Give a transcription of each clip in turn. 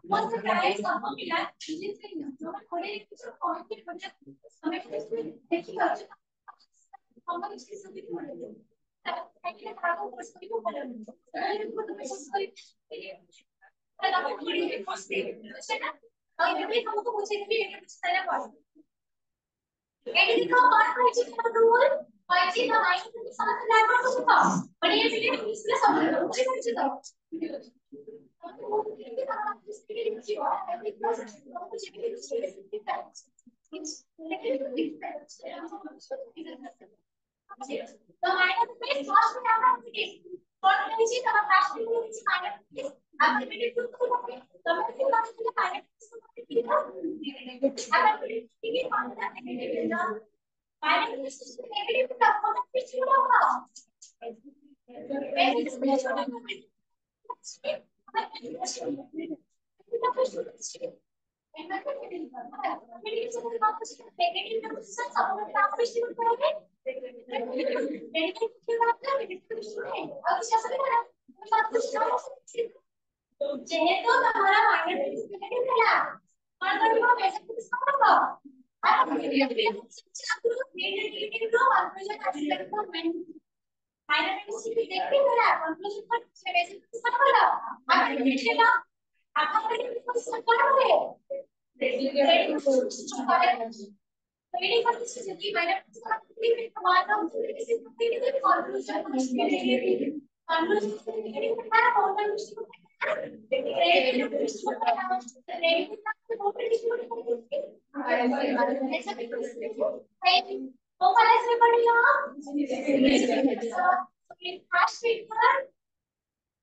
Most of the time, someone will have engines in them. No one could have commented on that. Someone is taking out. Someone is something to do. I can have a person to put them. I can put the message for it. And I'm going to be first day. I every time to put it in the style of anything from our hygiene and rule. Hygiene, the hygiene is something that was about. But if it is something that was about. जेहेतु हमारा minus negative है और तो वो कैसे कुछ होगा आप negative negative no conclusion experiment minus negative है कंक्लूजन पर कैसे कुछ होगा आप नेगेटिव ना आप कुछ करोगे reading for this is the minus one of the conclusion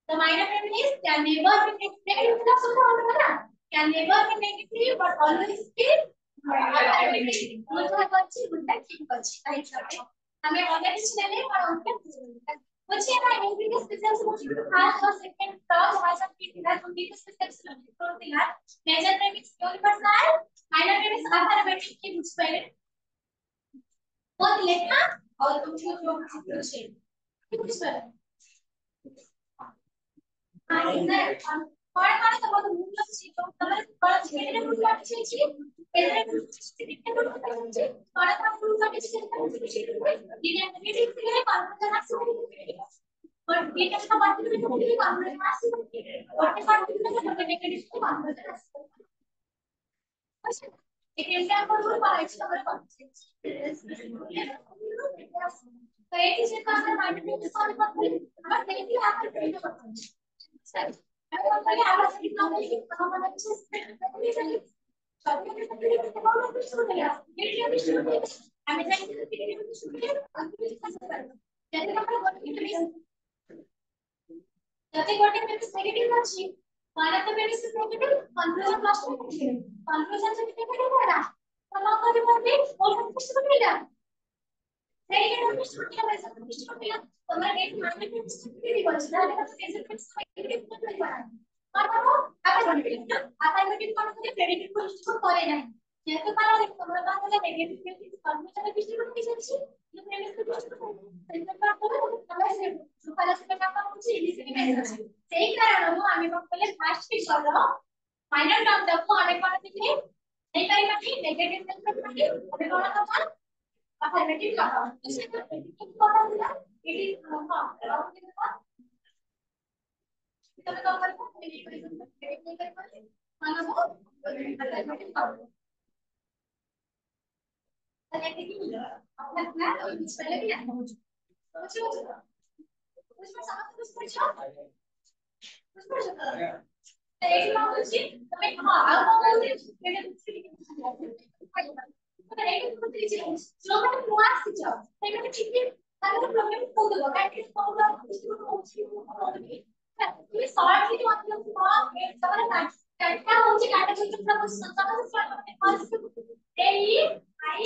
the minor element is can never be negative can never be negative but always be हमें ऑलरेडी चले और उनके मुझे ना इंग्लिश स्पेशल मुझे फर्स्ट और सेकंड टर्म भाषा की क्लास उनकी स्पेशल तो दिला मेजर में क्यों पढ़ना है माइनर में अर्थमेटिक की बुक्स पहले वो लेना और तुम जो कुछ पर हां इधर और माने तो बहुत मूल चीज तो हमारे पास केने मूल चीज केने मूल चीज और का मूल चीज ये नेगेटिव के कॉन्फिडेंस और ये का बात में तो भी कॉन्फिडेंस और के बात में तो नेगेटिव को कॉन्फिडेंस अच्छा एक एग्जांपल को पाइस का कॉन्फिडेंस तो एक चीज का अगर माइंड में सॉल्व करते हैं हम देखिए आप सर मैं बोलता है आप कितना हमारा अच्छे से हमें जैसे व्हाट इज नेगेटिव अच्छी one of the basis negative conclusion last में कंक्लूजन से नेगेटिव है ना तो हम को जो बोलते हैं वो कुछ तो मिला सही है कुछ तो मिला वैसा कुछ तो मिला तो मैं एक मामले में कुछ नहीं बोल सकता लेकिन कैसे कुछ नेगेटिव कुछ नहीं बना और वो आप नेगेटिव को क्रेडिट को इसको करे नहीं जेहेतु मारा देखो हमरा बात है नेगेटिव के कंक्लूजन के बीच में कुछ नहीं ये प्रेमिस को कुछ सेंटर पर तो हमें से सुपरस में काम कुछ इजीली मेथड सही कारण हो आमे पहले फास्ट फिक्स कर लो फाइनल टर्म तक को आने पर देखिए नहीं करी मत नेगेटिव सेंटर पर अभी कौन का था अफर्मेटिव का इसे तो कौन था इट इज हां तो मैं कौन करता नेगेटिव नहीं कर पाए माना वो अफर्मेटिव का अपना प्लान और पहले भी आना उसमें समझ कुछ पूछो कुछ पूछो एक बार पूछिए हमें हां अब बोलते हैं तो एक कुछ लीजिए जो मैंने क्लास सीखा तो मैंने ठीक है अगर प्रॉब्लम को दो कैटेगरी को दो इसको पूछिए ये सॉल्व की मतलब हां एक सवाल है क्या होची कैटेगरी का कुछ समझ सकते हैं ए आई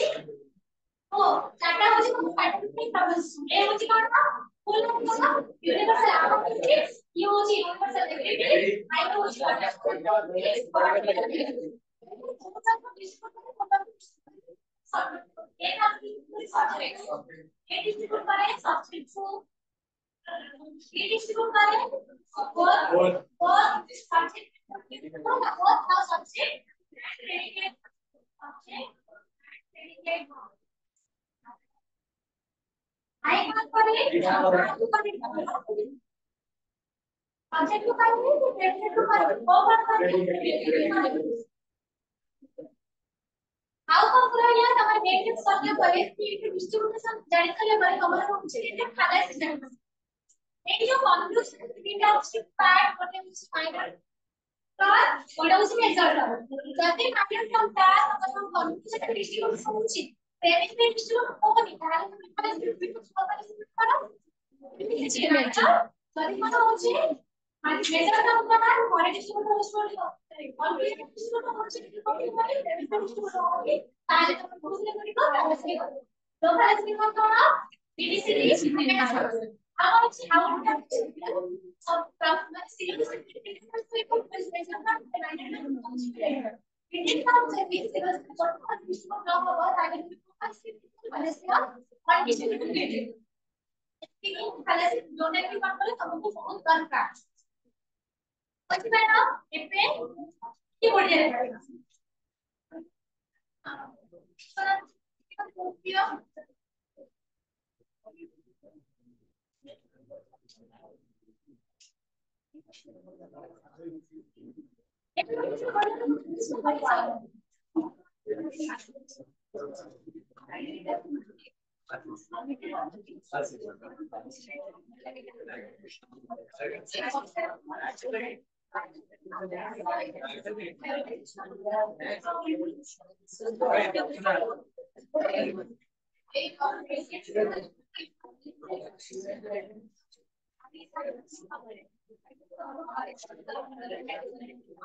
ओ डाटा होची को कैटेगरी प्रॉब्लम्स ए होची कौन था फुल होगा यूनिवर्सल आउटपुट ये होची यूनिवर्सल एबिलिटी आई होची redistribute करें both subject both now subject predicate object predicate I बात करें subject को करें predicate को करें वो बात करें how come पूरा यार हमारे मेंटेन करने पड़े कि डिस्ट्रीब्यूशन जाने के लिए बड़े कमरे में मुझे ये खाना सिस्टम ये जो कॉन्क्लूजन तीनটা হচ্ছে প্যাড করতে হচ্ছে ফাইনাল তার ওটা হচ্ছে রেজাল্ট যাতে ফাইনাল ফর্মটা যখন কনফিউশন ডিস্ট্রিবিউশন হচ্ছে প্রেডিক্টেড ডিস্ট্রিবিউশন হবে তাহলে তুমি মানে ডিস্ট্রিবিউশন করো যদি কথা হচ্ছে মানে রেজাল্ট আমরা পরে ডিস্ট্রিবিউশন হচ্ছে কনফিউশন ডিস্ট্রিবিউশন হচ্ছে কি হবে মানে প্রেডিক্টেড ডিস্ট্রিবিউশন হবে তাহলে তুমি বুঝলে করিব তাহলে তো তাহলে কি করতে হবে ডিডিসি আমার হচ্ছে আউটটা সব মানে syllabus Indian concept is syllabus for conditional law about identity Palestine or distributed. Speaking Palestine, don't have to control some of the phone contracts. What's the now? If they keyboard